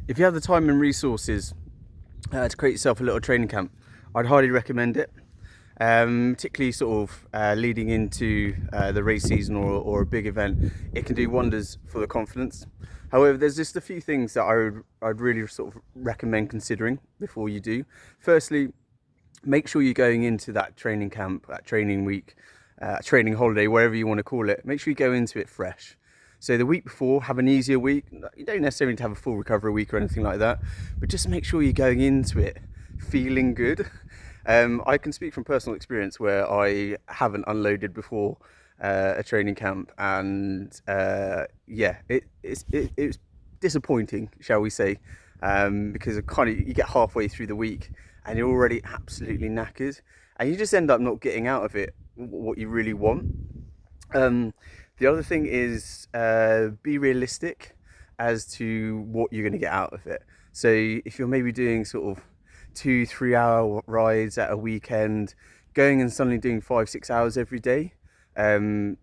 If you have the time and resources to create yourself a little training camp, I'd highly recommend it. Particularly sort of leading into the race season or a big event, it can do wonders for the confidence. However, there's just a few things that I'd really sort of recommend considering before you do. Firstly, make sure you're going into that training camp, that training week, training holiday, whatever you want to call it. Make sure you go into it fresh. So the week before, have an easier week. You don't necessarily need to have a full recovery week or anything like that, but just make sure you're going into it feeling good. I can speak from personal experience where I haven't unloaded before a training camp, and yeah, it's disappointing, shall we say, because you get halfway through the week and you're already absolutely knackered, and you just end up not getting out of it what you really want. The other thing is be realistic as to what you're going to get out of it. So if you're maybe doing sort of 2-3 hour rides at a weekend, going and suddenly doing 5-6 hours every day, the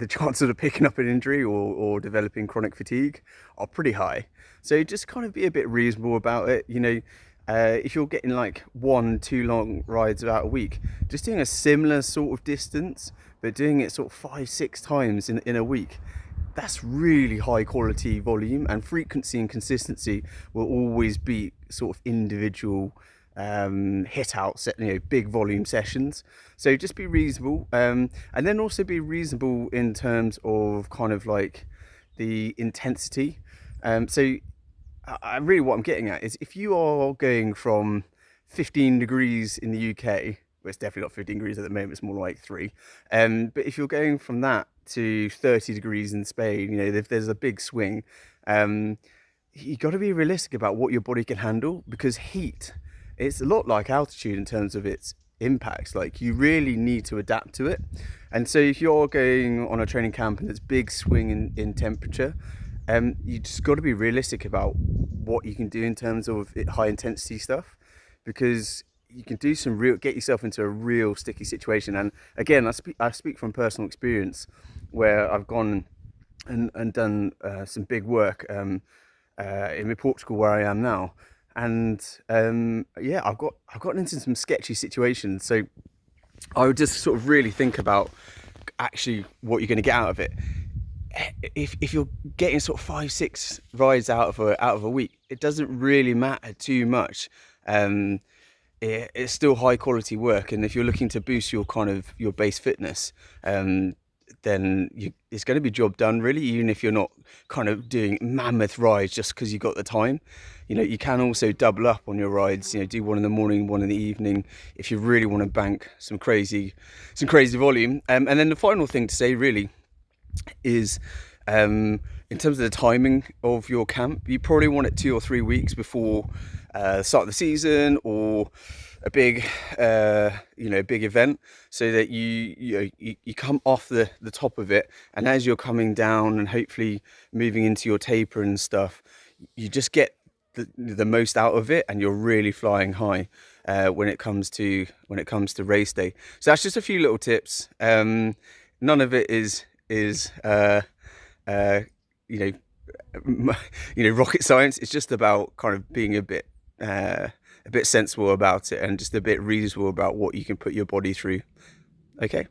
chances of picking up an injury or developing chronic fatigue are pretty high. So just kind of be a bit reasonable about it. If you're getting like 1-2 long rides about a week, just doing a similar sort of distance, but doing it sort of 5-6 times in a week, that's really high quality volume, and frequency and consistency will always be sort of individual hit out, big volume sessions. So just be reasonable, and then also be reasonable in terms of kind of like the intensity. So I really, what I'm getting at is, if you are going from 15 degrees in the UK, well, it's definitely not 15 degrees at the moment, it's more like 3. But if you're going from that to 30 degrees in Spain, if there's a big swing, you got to be realistic about what your body can handle, because heat, it's a lot like altitude in terms of its impacts. Like, you really need to adapt to it. And so if you're going on a training camp and there's big swing in temperature, you just got to be realistic about what you can do in terms of high intensity stuff, because you can do get yourself into a real sticky situation. And again, I speak from personal experience, where I've gone and done some big work in Portugal, where I am now, and yeah, I've gotten into some sketchy situations. So I would just sort of really think about actually what you're going to get out of it. If you're getting sort of 5-6 rides out of a week, it doesn't really matter too much. It's still high quality work, and if you're looking to boost your kind of your base fitness, then it's going to be job done, really, even if you're not kind of doing mammoth rides just because you got the time. You can also double up on your rides. Do one in the morning, one in the evening, if you really want to bank some crazy volume. And then the final thing to say, really, is in terms of the timing of your camp, you probably want it 2 or 3 weeks before the start of the season, or a big big event, so that you come off the top of it, and as you're coming down and hopefully moving into your taper and stuff, you just get the most out of it, and you're really flying high when it comes to race day. So that's just a few little tips. None of it is rocket science. It's just about kind of being a bit sensible about it, and just a bit reasonable about what you can put your body through. Okay.